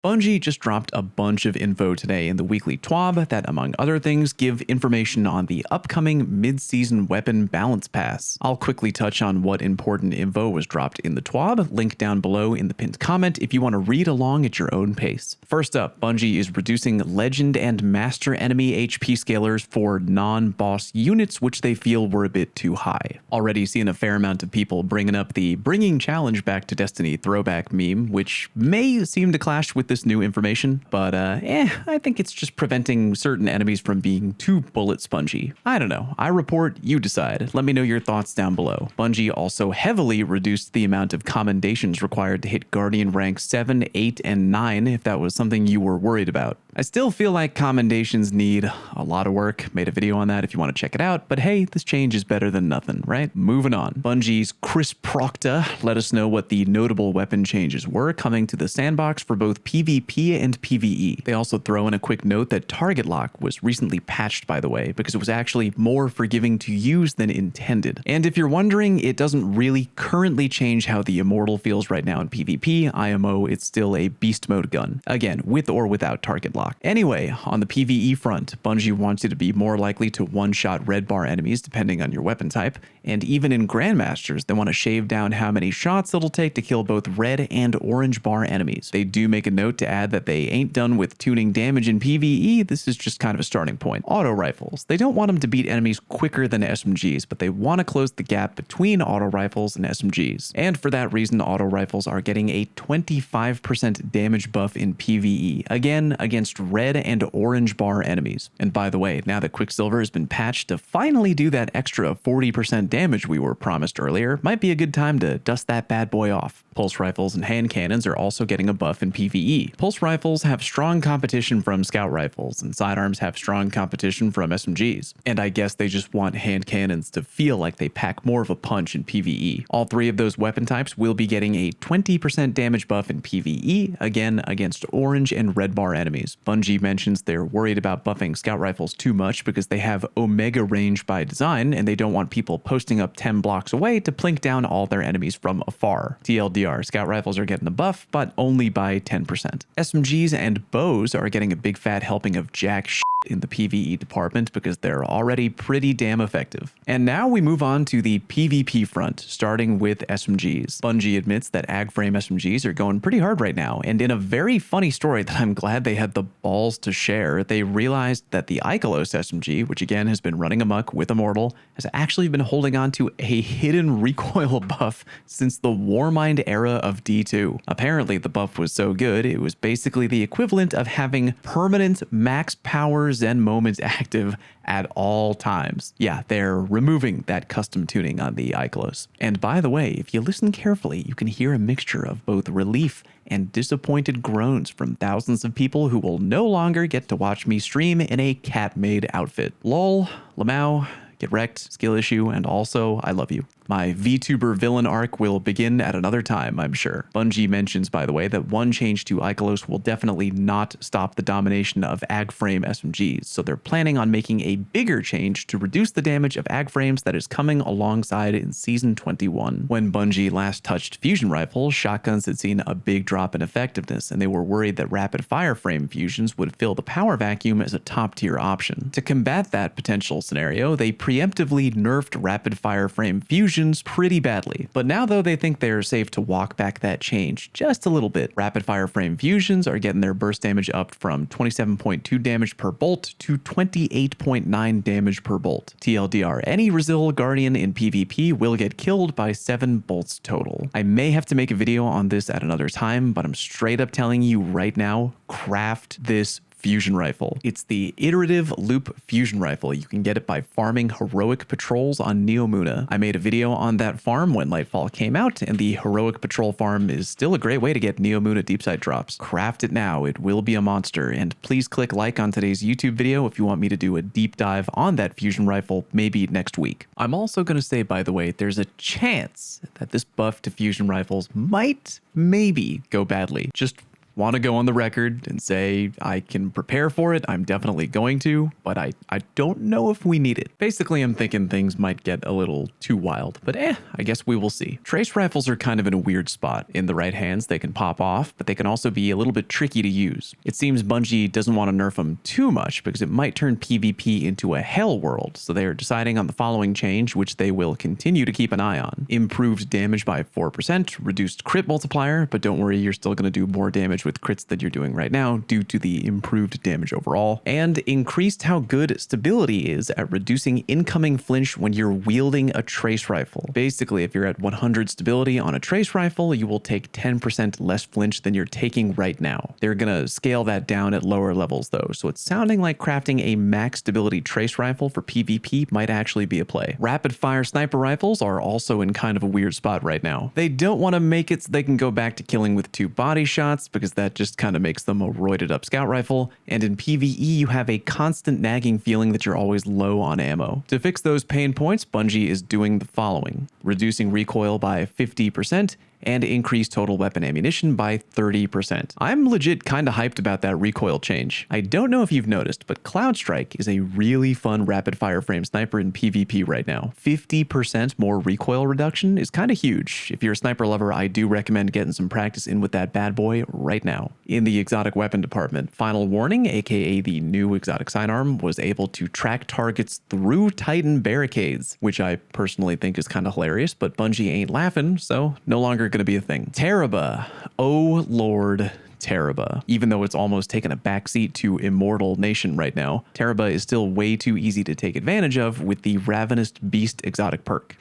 Bungie just dropped a bunch of info today in the weekly TWAB that, among other things, give information on the upcoming mid-season weapon balance pass. I'll quickly touch on what important info was dropped in the TWAB, link down below in the pinned comment if you want to read along at your own pace. First up, Bungie is reducing legend and master enemy HP scalars for non-boss units, which they feel were a bit too high. Already seeing a fair amount of people bringing up the bringing challenge back to Destiny throwback meme, which may seem to clash with this new information, but I think it's just preventing certain enemies from being too bullet spongy. I don't know. I report, you decide. Let me know your thoughts down below. Bungie also heavily reduced the amount of commendations required to hit Guardian rank 7, 8, and 9 if that was something you were worried about. I still feel like commendations need a lot of work. Made a video on that if you want to check it out, but hey, this change is better than nothing, right? Moving on. Bungie's Chris Procta let us know what the notable weapon changes were coming to the sandbox for both PvP and PvE. They also throw in a quick note that target lock was recently patched, by the way, because it was actually more forgiving to use than intended. And if you're wondering, it doesn't really currently change how the Immortal feels right now in PvP. IMO, it's still a beast mode gun. Again, with or without target lock. Anyway, on the PvE front, Bungie wants you to be more likely to one-shot red bar enemies depending on your weapon type, and even in Grandmasters, they want to shave down how many shots it'll take to kill both red and orange bar enemies. They do make a note to add that they ain't done with tuning damage in PvE, this is just kind of a starting point. Auto rifles. They don't want them to beat enemies quicker than SMGs, but they want to close the gap between auto rifles and SMGs. And for that reason, auto rifles are getting a 25% damage buff in PvE, again against red and orange bar enemies. And by the way, now that Quicksilver has been patched to finally do that extra 40% damage we were promised earlier, might be a good time to dust that bad boy off. Pulse rifles and hand cannons are also getting a buff in PvE. Pulse rifles have strong competition from scout rifles, and sidearms have strong competition from SMGs. And I guess they just want hand cannons to feel like they pack more of a punch in PvE. All three of those weapon types will be getting a 20% damage buff in PvE, again against orange and red bar enemies. Bungie mentions they're worried about buffing scout rifles too much because they have Omega range by design, and they don't want people posting up 10 blocks away to plink down all their enemies from afar. TLDR, scout rifles are getting a buff, but only by 10%. SMGs and bows are getting a big fat helping of jack shit in the PvE department because they're already pretty damn effective. And now we move on to the PvP front, starting with SMGs. Bungie admits that ag-frame SMGs are going pretty hard right now, and in a very funny story that I'm glad they had the balls to share, they realized that the Ikelos SMG, which again has been running amok with Immortal, has actually been holding on to a hidden recoil buff since the Warmind era of D2. Apparently the buff was so good, it was basically the equivalent of having permanent max power Zen moments active at all times. Yeah, they're removing that custom tuning on the Ikelos. And by the way, if you listen carefully, you can hear a mixture of both relief and disappointed groans from thousands of people who will no longer get to watch me stream in a cat-made outfit. Lol, Lamau, get wrecked, skill issue, and also, I love you. My VTuber villain arc will begin at another time, I'm sure. Bungie mentions, by the way, that one change to Ikelos will definitely not stop the domination of ag-frame SMGs, so they're planning on making a bigger change to reduce the damage of ag-frames that is coming alongside in Season 21. When Bungie last touched fusion rifles, shotguns had seen a big drop in effectiveness, and they were worried that rapid-fire frame fusions would fill the power vacuum as a top-tier option. To combat that potential scenario, they preemptively nerfed rapid-fire frame fusions pretty badly. But now though, they think they're safe to walk back that change just a little bit. Rapid fire frame fusions are getting their burst damage up from 27.2 damage per bolt to 28.9 damage per bolt. TLDR, any Resil Guardian in PvP will get killed by 7 bolts total. I may have to make a video on this at another time, but I'm straight up telling you right now, craft this fusion rifle. It's the iterative loop fusion rifle. You can get it by farming heroic patrols on Neomuna. I made a video on that farm when Lightfall came out, and the heroic patrol farm is still a great way to get Neomuna deep side drops. Craft it now, it will be a monster, and please click like on today's YouTube video if you want me to do a deep dive on that fusion rifle maybe next week. I'm also going to say, by the way, there's a chance that this buff to fusion rifles might maybe go badly. Just want to go on the record and say I can prepare for it. I'm definitely going to, but I don't know if we need it. Basically, I'm thinking things might get a little too wild, but I guess we will see. Trace rifles are kind of in a weird spot. In the right hands, they can pop off, but they can also be a little bit tricky to use. It seems Bungie doesn't want to nerf them too much because it might turn PvP into a hell world, so they are deciding on the following change, which they will continue to keep an eye on. Improved damage by 4%, reduced crit multiplier, but don't worry, you're still going to do more damage with crits than you're doing right now due to the improved damage overall, and increased how good stability is at reducing incoming flinch when you're wielding a trace rifle. Basically, if you're at 100 stability on a trace rifle, you will take 10% less flinch than you're taking right now. They're gonna scale that down at lower levels though, so it's sounding like crafting a max stability trace rifle for PvP might actually be a play. Rapid fire sniper rifles are also in kind of a weird spot right now. They don't want to make it so they can go back to killing with 2 body shots because that just kind of makes them a roided up scout rifle, and in PvE you have a constant nagging feeling that you're always low on ammo. To fix those pain points, Bungie is doing the following: reducing recoil by 50%, and increase total weapon ammunition by 30%. I'm legit kinda hyped about that recoil change. I don't know if you've noticed, but Cloud Strike is a really fun rapid fire frame sniper in PvP right now. 50% more recoil reduction is kinda huge. If you're a sniper lover, I do recommend getting some practice in with that bad boy right now. In the exotic weapon department, Final Warning, aka the new exotic sidearm, was able to track targets through Titan barricades, which I personally think is kinda hilarious, but Bungie ain't laughing, so no longer going to be a thing. Teraba. Oh Lord. Teraba. Even though it's almost taken a backseat to Immortal Nation right now, Teraba is still way too easy to take advantage of with the Ravenous Beast exotic perk.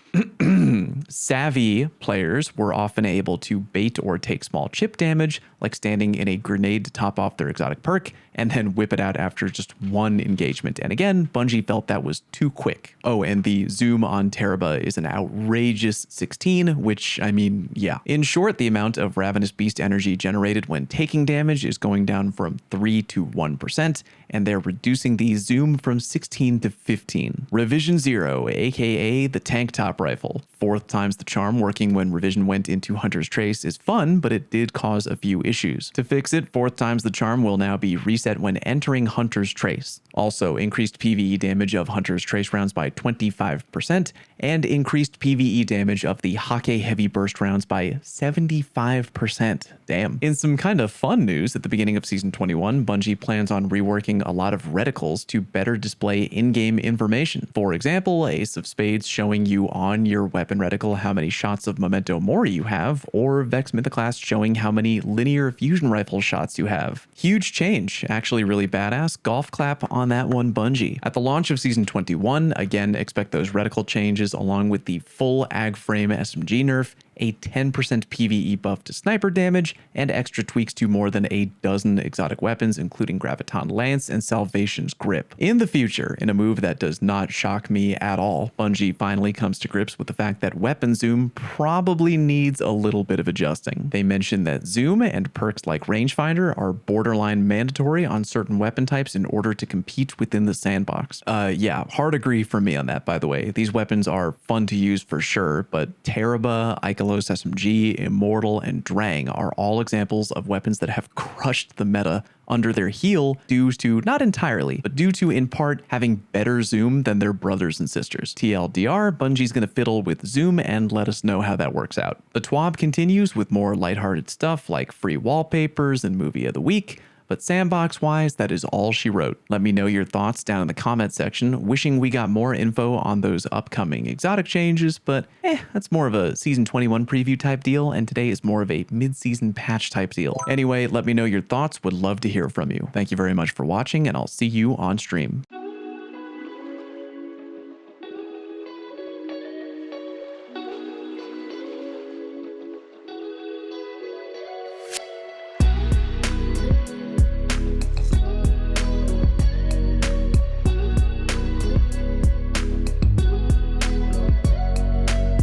Savvy players were often able to bait or take small chip damage, like standing in a grenade to top off their exotic perk, and then whip it out after just one engagement. And again, Bungie felt that was too quick. Oh, and the zoom on Teraba is an outrageous 16, which, I mean, yeah. In short, the amount of Ravenous Beast energy generated when taking damage is going down from 3 to 1%, and they're reducing the zoom from 16 to 15. Revision 0, aka the tank top rifle. 4th times the charm working when Revision went into Hunter's Trace is fun, but it did cause a few issues. To fix it, 4th times the charm will now be reset when entering Hunter's Trace. Also, increased PvE damage of Hunter's Trace rounds by 25%, and increased PvE damage of the Hake Heavy Burst rounds by 75%. Damn. In some kind of fun news, at the beginning of Season 21, Bungie plans on reworking a lot of reticles to better display in-game information. For example, Ace of Spades showing you on your weapon reticle how many shots of Memento Mori you have, or Vex Mythoclast showing how many linear fusion rifle shots you have. Huge change, actually really badass. Golf clap on that one, Bungie. At the launch of Season 21, again, expect those reticle changes along with the full ag frame SMG nerf, a 10% PvE buff to sniper damage, and extra tweaks to more than a dozen exotic weapons, including Graviton Lance and Salvation's Grip. In the future, in a move that does not shock me at all, Bungie finally comes to grips with the fact that weapon zoom probably needs a little bit of adjusting. They mention that zoom and perks like Rangefinder are borderline mandatory on certain weapon types in order to compete within the sandbox. Yeah, hard agree for me on that, by the way. These weapons are fun to use for sure, but Teraba, Ikelos SMG, Immortal, and Drang are all examples of weapons that have crushed the meta under their heel due to, not entirely, but due to in part having better zoom than their brothers and sisters. TLDR, Bungie's gonna fiddle with zoom and let us know how that works out. The TWAB continues with more lighthearted stuff like free wallpapers and movie of the week, but sandbox-wise, that is all she wrote. Let me know your thoughts down in the comment section. Wishing we got more info on those upcoming exotic changes, but that's more of a Season 21 preview type deal, and today is more of a mid-season patch type deal. Anyway, let me know your thoughts. Would love to hear from you. Thank you very much for watching, and I'll see you on stream.